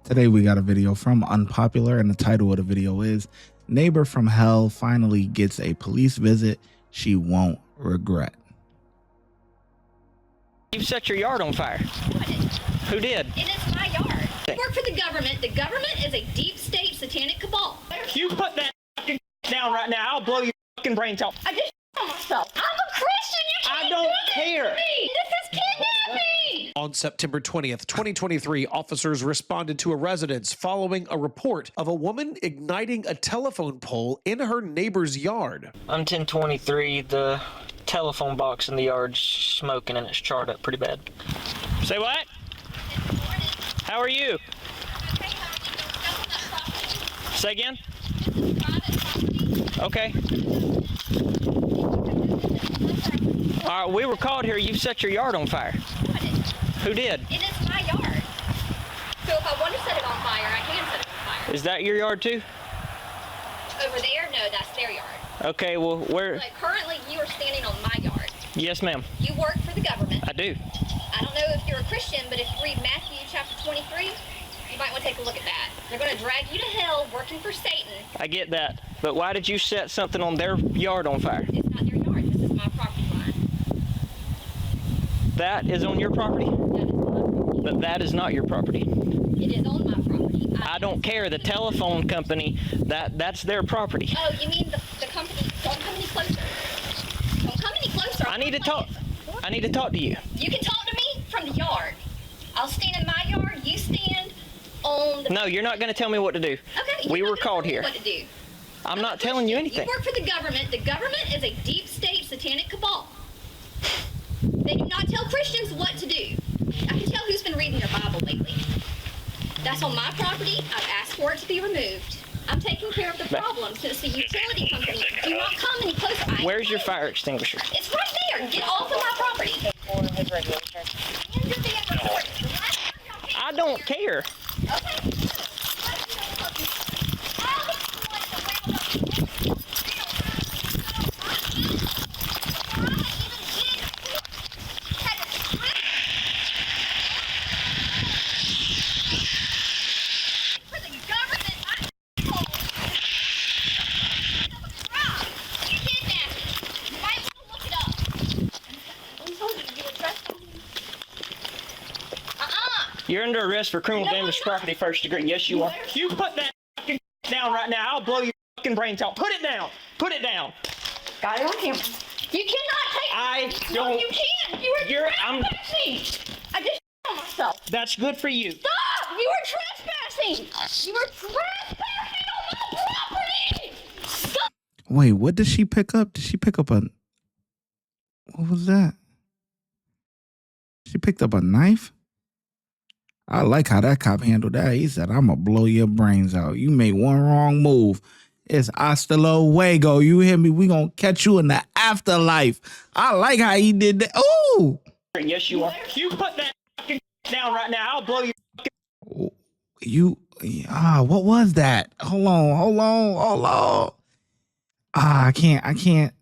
Today we got a video from Unpopular, and the title of the video is Neighbor from Hell Finally Gets a Police Visit She Won't Regret. You set your yard on fire. Who did? It is my yard. I work for the government. The government is a deep state satanic cabal. You put that down right now. I'll blow your fucking brains out. I just on myself. I'm a Christian. You can't I don't do this care. to me. This is kidnapping. On September 20th, 2023, officers responded to a residence following a report of a woman igniting a telephone pole in her neighbor's yard. I'm 1023. The telephone box in the yard's smoking and it's charred up pretty bad. Say what? How are you? Say again? Okay. All right, we were called here. You set your yard on fire. Who did? It is my yard. So if I want to set it on fire, I can set it on fire. Is that your yard too? Over there? No, that's their yard. Okay, well, where? But currently, you are standing on my yard. Yes, ma'am. You work for the government. I do. I don't know if you're a Christian, but if you read Matthew chapter 23, you might want to take a look at that. They're going to drag you to hell working for Satan. I get that. But why did you set something on their yard on fire? It's not their yard. This is my property line. That is on your property? That is my property. But that is not your property. It is on my property. I don't care. The telephone company, that's their property. Oh, you mean the company? Don't come any closer. Don't come any closer. I need to talk. I need to talk to you. You can talk to me from the yard. I'll stand in my yard. You stand on the... No, you're not going to tell me what to do. Okay. We you're were not gonna called tell me here. What to do. I'm not telling you anything. You work for the government. The government is a deep state satanic cabal. They do not tell Christians what to do. I can tell who's been reading their Bible lately. That's on my property. I've asked for it to be removed. I'm taking care of the problem since the utility company do not come any closer. Where's your fire extinguisher? It's right there. Get off of my property. I don't care. Okay. You're under arrest for criminal damage to property first degree. Yes, you are. You put that down right now. I'll blow your fucking brains out. Put it down. Put it down. Got it on camera. You cannot take. I No, don't. you can't. You are trespassing. I just on myself. That's good for you. Stop! You are trespassing. You are trespassing on my property. Stop. Wait, what did she pick up? Did she pick up a... What was that? She picked up a knife? I like how that cop handled that. He said, I'm going to blow your brains out. You made one wrong move. It's hasta luego. You hear me? We going to catch you in the afterlife. I like how he did that. Ooh. Yes, you are. You put that down right now. I'll blow your What was that? Hold on. I can't.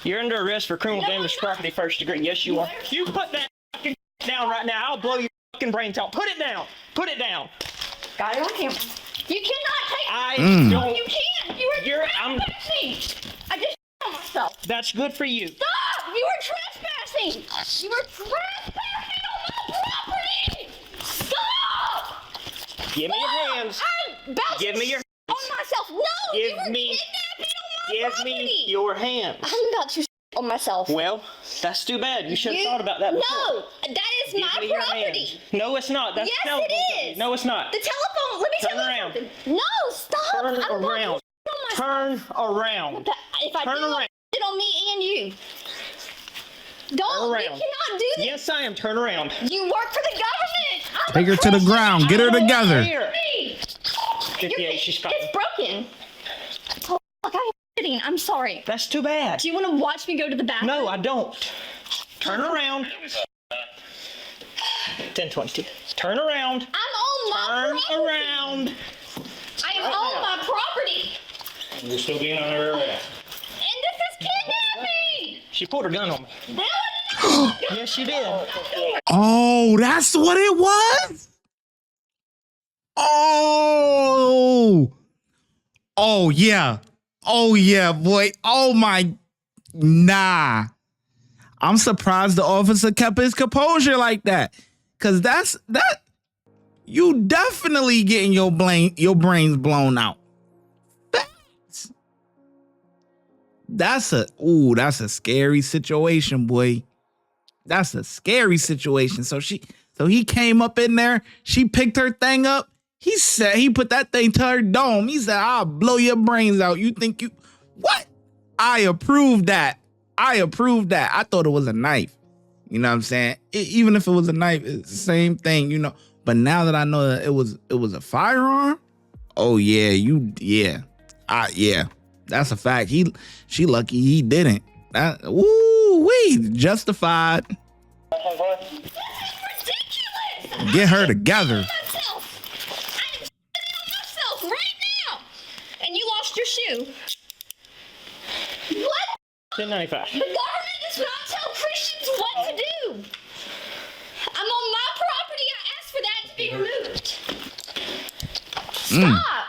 You're under arrest for criminal damage to property first degree. Yes, you are. You put that down right now. I'll blow your fucking brains out. Put it down. Put it down. Got it on camera. You cannot take. I don't. No, you can't. You are I'm. trespassing. I just on myself. That's good for you. Stop! You are trespassing. You are trespassing on my property. Stop! Give me your hands. I'm about Give to me your on myself. No, Give you are me- kidnapping on my Give property. me your hands. I'm about to on myself. Well, that's too bad. You should have thought about that before. No, that is Give my me your property. hands. No, it's not. That's Yes, the telephone it company. is. No, it's not. The telephone. Let me Turn tell you around. something. No, stop. Turn I'm about to around. on myself. Turn around. If I Turn do, around. it on me and you. Don't. You around. cannot do this. Yes, I am. Turn around. You work for the government. I'm Take a her to the Christian. ground. Get her together. Here. Hey. 58, she's fine. It's broken. Oh, fuck, I'm kidding. I'm sorry. That's too bad. Do you want to watch me go to the bathroom? No, I don't. Turn around. 1022. Turn around. I'm on my Turn property. around. I am on my property. You're still being on her arrest. And this is kidnapping. She pulled her gun on me. No, Yes, you did. Oh, that's what it was? Oh. Oh, yeah. Oh, yeah, boy. Oh, my. Nah. I'm surprised the officer kept his composure like that. Because that. You definitely getting your brains blown out. That's a scary situation, boy. That's a scary situation. So he came up in there, she picked her thing up. He put that thing to her dome. He said, "I'll blow your brains out. You think you what?" I approve that. I thought it was a knife. You know what I'm saying? Even if it was a knife, it's the same thing, you know. But now that I know that it was a firearm, oh yeah, yeah. That's a fact. She lucky he didn't. Justified. Ridiculous! Get her together. Myself right now, and you lost your shoe. What? $10.95. The government does not tell Christians what to do. I'm on my property. I asked for that to be removed. Stop.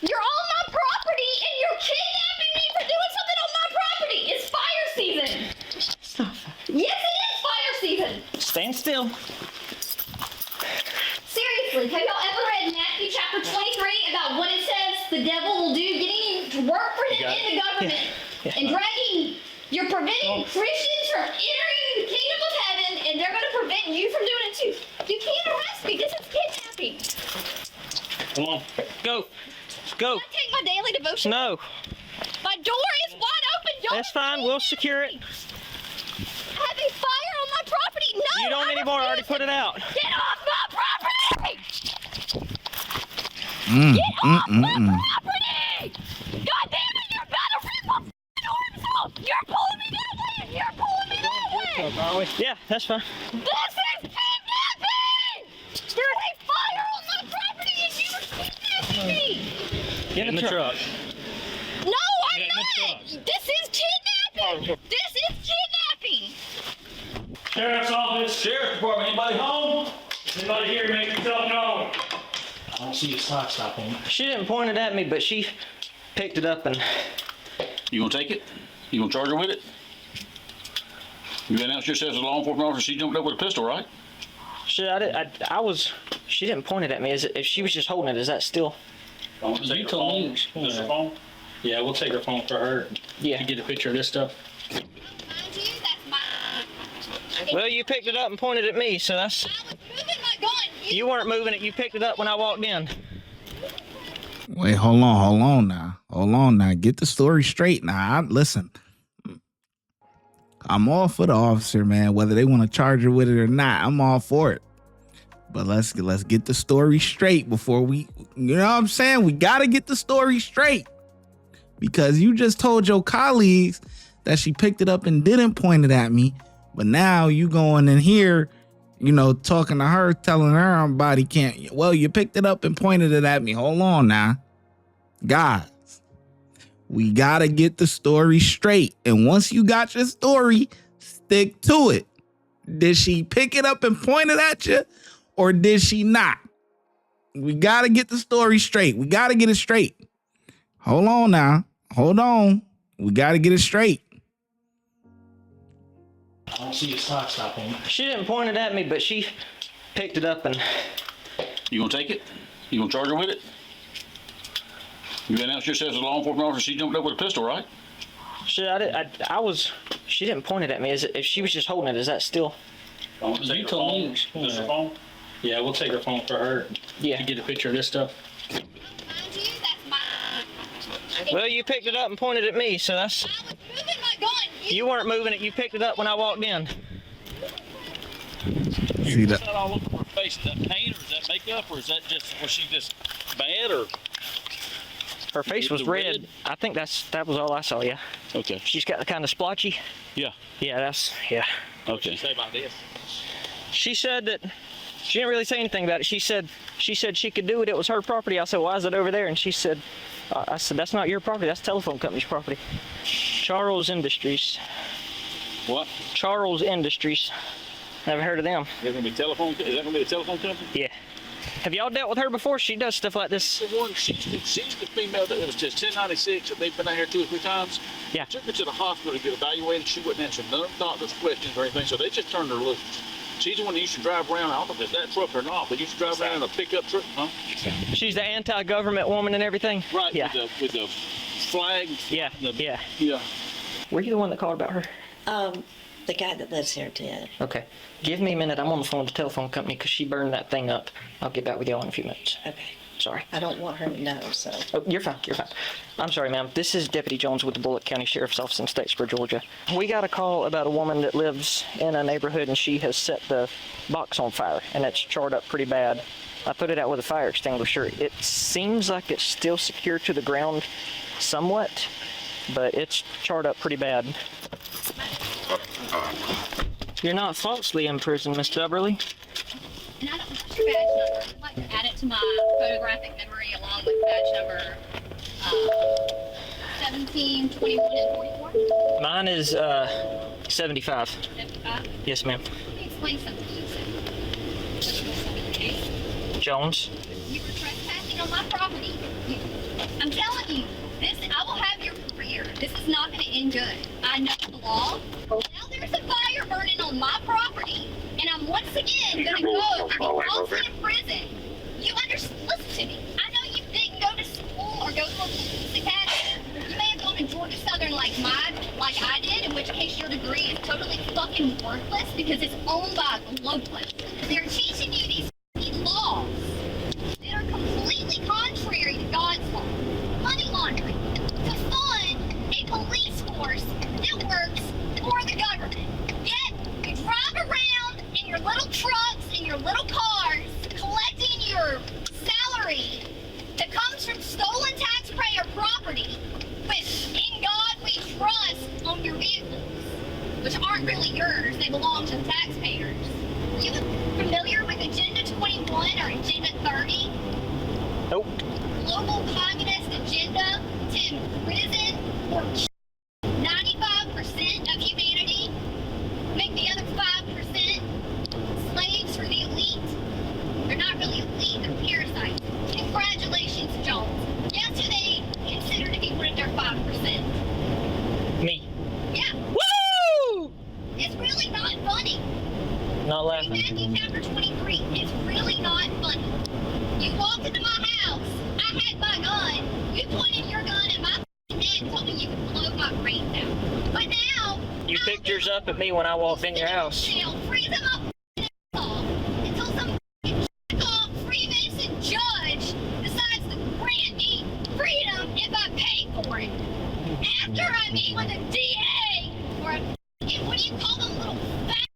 You're on my property and you're kidnapping me for doing something on my property. It's fire season. Stop. Yes, it is fire season. Stand still. Seriously, have y'all ever read Matthew chapter 23 about what it says the devil will do getting you to work for him in the government and dragging, you're preventing Christians from entering the kingdom of heaven, and they're going to prevent you from doing it too. You can't arrest me. This is kidnapping. Come on. Go. Go. Can I take my daily devotion? No. My door is wide open. Y'all That's fine. We'll secure it. having fire on my property. No, You don't anymore. I already put it out. Get off my property! Mm, Get off my property! God damn it, you're about to rip my arms off! You're pulling me that way! You're pulling me that way! Yeah, that's fine. This is kidnapping! There's a fire on my property and you are kidnapping me! Get in the truck. No, I'm not! This is kidnapping! This is kidnapping! Sheriff's Office, Sheriff's Department, anybody home? Anybody here, make yourself known. I don't see a stop on it. She didn't point it at me, but she picked it up and... You gonna take it? You gonna charge her with it? You announced yourself as a law enforcement officer, she jumped up with a pistol, right? She didn't point it at me. If she was just holding it, is that still... You told me. Is her phone? Yeah, we'll take her phone for her. Yeah. To get a picture of this stuff. Mind you, that's my... Well, you picked it up and pointed at me, so that's... I was moving my gun. You weren't moving it. You picked it up when I walked in. Wait, hold on now. Get the story straight now. Listen, I'm all for the officer, man. Whether they want to charge her with it or not, I'm all for it. But let's get the story straight before we, you know what I'm saying? We got to get the story straight. Because you just told your colleagues that she picked it up and didn't point it at me. But now you going in here, you know, talking to her, telling her her body can't. Well, you picked it up and pointed it at me. Hold on now. Guys, we got to get the story straight. And once you got your story, stick to it. Did she pick it up and point it at you? Or did she not? We got to get the story straight. We got to get it straight. Hold on now. Hold on. We got to get it straight. I don't see a stop on it. She didn't point it at me, but she picked it up and... You gonna take it? You gonna charge her with it? You announced yourself as a law enforcement officer, she jumped up with a pistol, right? She didn't point it at me. If she was just holding it, is that still... You told me. Is her phone? Yeah, we'll take her phone for her. Yeah. To get a picture of this stuff. Mind you, that's my... Well, you picked it up and pointed at me, so that's... I was moving my gun. You weren't moving it. You picked it up when I walked in. See What's that? that all over her face? Is that paint or is that makeup or is that just, was she just bad or? Her face was The red. red? I think that was all I saw, yeah. Okay. She's got the kind of splotchy. Yeah. Yeah, yeah. Okay. Say about this. She said that she didn't really say anything about it. She said she could do it. It was her property. I said, why is it over there? And she said, I said, that's not your property. That's telephone company's property. Charles Industries. What? Charles Industries. Never heard of them. Is that gonna be telephone? Is that gonna be the telephone company? Yeah. Have y'all dealt with her before? She does stuff like this. The one, she's the female that was just 1096. They've been out here 2 or 3 times. Yeah. Took her to the hospital to get evaluated. She wouldn't answer none of the doctor's questions or anything, so they just turned her loose. She's the one that used to drive around. I don't know if it's that truck or not, but used to drive around in a pickup truck, huh? She's the anti-government woman and everything? Right, Yeah. with the flag. Yeah, Yeah. Were you the one that called about her? The guy that lives here did. Okay. Give me a minute. I'm on the phone with the telephone company because she burned that thing up. I'll get back with y'all in a few minutes. Okay. Sorry. I don't want her to know, so. Oh, you're fine. You're fine. I'm sorry, ma'am. This is Deputy Jones with the Bullitt County Sheriff's Office in Statesboro, Georgia. We got a call about a woman that lives in a neighborhood and she has set the box on fire and it's charred up pretty bad. I put it out with a fire extinguisher. It seems like it's still secured to the ground somewhat, but it's charred up pretty bad. You're not falsely in prison, Miss Dubberly. And I don't want your badge number. I'd like to add it to my photographic memory along with badge number 17, 21, and 44. Mine is 75. 75. Yes, ma'am. Let me explain something to you. Jones. You were trespassing on my property. I'm telling you, I will have your career. This is not going to end good. I know the law. Now there's a fire burning on my property, and I'm once again going to go and be falsely in prison. You understand? Listen to me. I know you didn't go to school or go to a police academy. You may have gone to Georgia Southern like I did, in which case your degree is totally fucking worthless because it's owned by a globalist. They're teaching you these laws that are completely contrary to God's law. Money laundering to fund a police force that works for the government. Yet you drive around in your little trucks and your little cars collecting your salary that comes from stolen taxpayer property with "In God We Trust" on your vehicles, which aren't really yours, they belong to the taxpayers. You familiar with Agenda 21 or Agenda 30? Nope. Global communist agenda to imprison or 95% of humanity, make the other 5% slaves for the elite. They're not really elite, they're parasites. Congratulations, Jones. Guess who they consider to be one of their 5%? Me. Yeah, Woo! it's really not funny. Not Read laughing. Matthew chapter 23. It's really not funny. You walked into my house. I had my gun. You pointed your gun at my neck, told me you could blow my brains out. But now You picked yours up at me when I walked in your house. Freeze him up off until some off Freemason judge decides to grant me freedom if I pay for it. After I meet with a DA or a what do you call them, little fat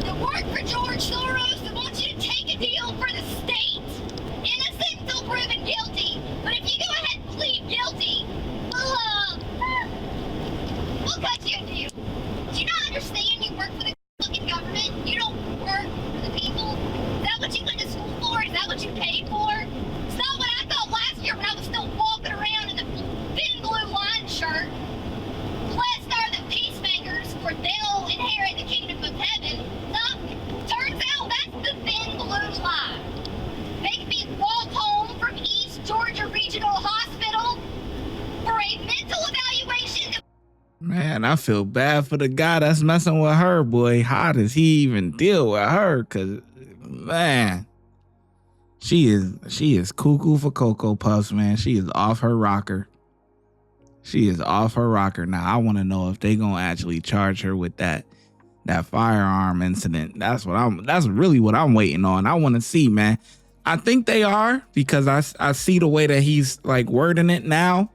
that work for George Soros that wants you to take a deal for the state. Innocent until proven guilty. But if you go ahead and plead guilty, we'll cut you a deal. Do you not understand you work for the fucking government? You don't work for the people? Is that what you went to school for? Is that what you paid for? It's not what I thought last year when I was still walking around in the thin blue line shirt. Blessed are the peacemakers, for they'll inherit the kingdom of heaven. No, turns out that's the thin blue line. Make me walk home from East Georgia Regional Hospital for a mental evaluation. Man, I feel bad for the guy that's messing with her, boy. How does he even deal with her? Cause man, she is cuckoo for Cocoa Puffs, man. She is off her rocker. She is off her rocker. Now I want to know if they gonna actually charge her with that firearm incident. That's really what I'm waiting on. I want to see, man. I think they are, because I see the way that he's like wording it now.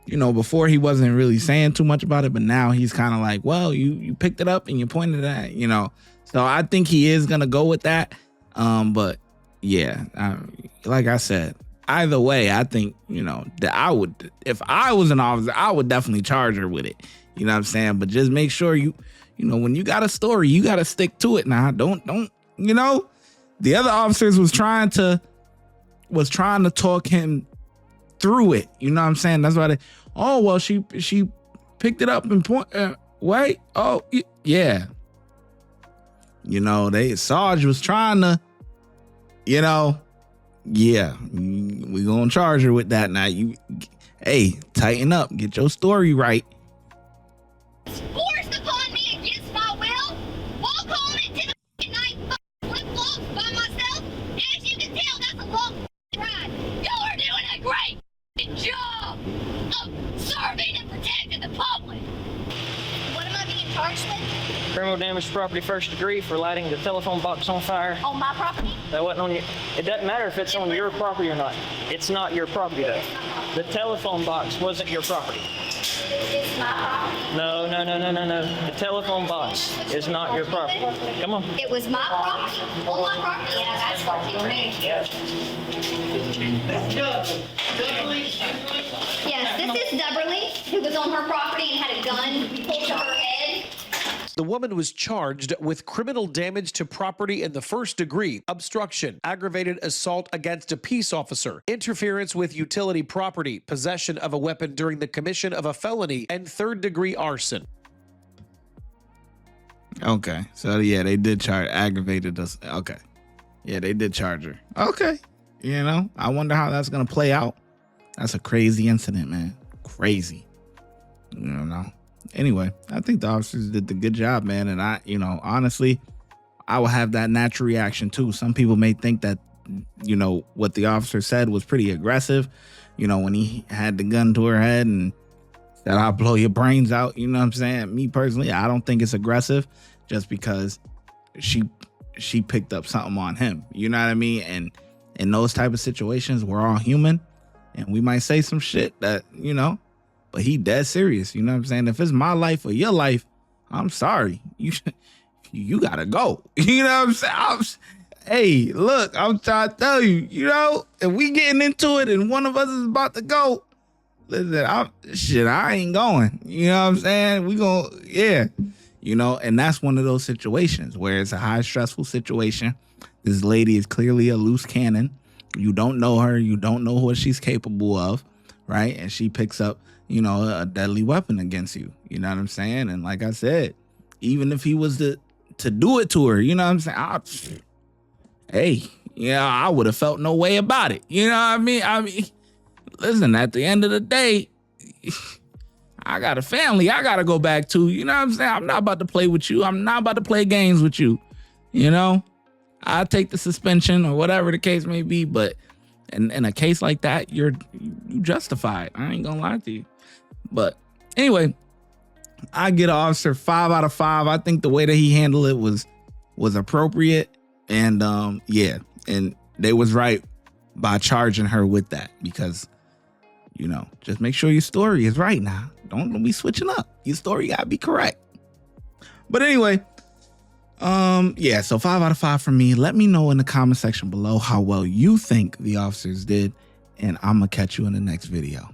You know, before he wasn't really saying too much about it, but now he's kind of like, well, you picked it up and you pointed at it, you know. So I think he is gonna go with that. But yeah, like I said, either way, I think, you know, that I would, if I was an officer, I would definitely charge her with it. You know what I'm saying? But just make sure you know, when you got a story, you got to stick to it. Now, don't, you know, the other officers was trying to talk him through it. You know what I'm saying? That's why she picked it up and wait. Oh, yeah. You know, Sarge was trying to, you know, yeah, we gonna charge her with that now. Hey, tighten up, get your story right. Forced upon me against my will. Walk home into the night flip-flops by myself. As you can tell, that's a long ride. Y'all are doing a great job of serving and protecting the public. What am I being charged with? Criminal damage to property first degree for lighting the telephone box on fire. On my property? That wasn't on your. It doesn't matter if it's on your property or not. It's not your property though. The telephone box wasn't your property. It's my property. No. The telephone box is not your property. Come on. It was my property. On my property. Yeah, that's what you mean. Yes, this is Dubberly, who was on her property and had a gun pulled to her head. The woman was charged with criminal damage to property in the first degree, obstruction, aggravated assault against a peace officer, interference with utility property, possession of a weapon during the commission of a felony, and third-degree arson. Okay, so yeah, they did charge aggravated us. Okay, yeah, they did charge her. Okay, you know, I wonder how that's gonna play out. That's a crazy incident, man. Crazy. You know. Anyway, I think the officers did the good job, man. And honestly, I will have that natural reaction too. Some people may think that, what the officer said was pretty aggressive. When he had the gun to her head and said, "I'll blow your brains out." You know what I'm saying? Me personally, I don't think it's aggressive just because she picked up something on him. You know what I mean? And in those type of situations, we're all human and we might say some shit that, but he dead serious. You know what I'm saying? If it's my life or your life, I'm sorry. You gotta go. You know what I'm saying? Hey, look, I'm trying to tell you, if we getting into it and one of us is about to go, listen, I ain't going. You know what I'm saying? We gonna, yeah. And that's one of those situations where it's a high stressful situation. This lady is clearly a loose cannon. You don't know her. You don't know what she's capable of, right? And she picks up, a deadly weapon against you. You know what I'm saying? And like I said, even if he was to do it to her, you know what I'm saying? I would have felt no way about it. You know what I mean? Listen, at the end of the day, I got a family I got to go back to. You know what I'm saying? I'm not about to play with you. I'm not about to play games with you. I'll take the suspension or whatever the case may be. But in a case like that, you justified. I ain't gonna lie to you. But anyway, I get Officer 5 out of 5. I think the way that he handled it was appropriate. And and they was right by charging her with that because, just make sure your story is right now. Don't be switching up. Your story gotta be correct. But anyway, so 5 out of 5 from me. Let me know in the comment section below how well you think the officers did, and I'm gonna catch you in the next video.